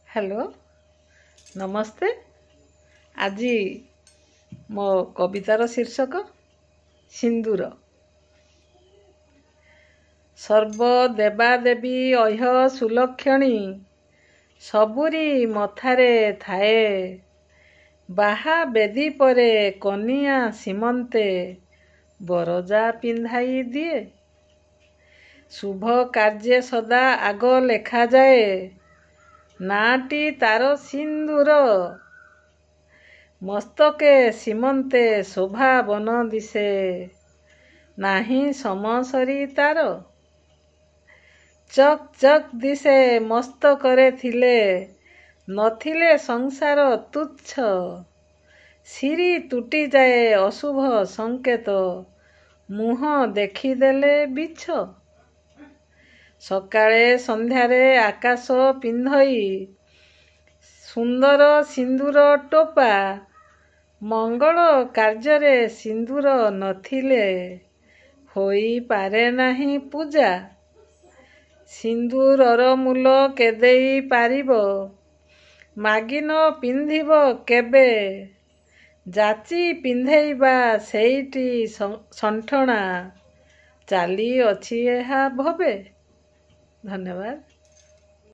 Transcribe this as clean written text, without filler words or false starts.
Hello नमस्ते। आज मो कवितार शीर्षक सिंदूर। सर्वदेवादेवी अह्य सुलक्षणी सबुरी मथारे थाए। बाहा बेदी परे कनिया सीमंते बरजा पिंधाई दिए। शुभ कार्य सदा आग लेखा जाए नाटी तार सिंदूर। मस्तके सीमंते शोभा बन दिशे नाही समसरी तार। चक चक दिशे मस्तकरे थिले नथिले संसार तुच्छ। सिरी तुटी जाए अशुभ संकेत मुह देखिदेले बिछ। सकाळे संध्यारे आकाश पिंधई सुंदर सिंदूर टोपा। मंगल कार्ୟରେ सिंदूर नथिले होई पारे नाही पूजा। सिंदूरर मूल केदेई पारिब मागिन पिंधिब केबे। जाची पिंधेइबा सेईटी सठणा चाली अछि एहा भवे। धन्यवाद।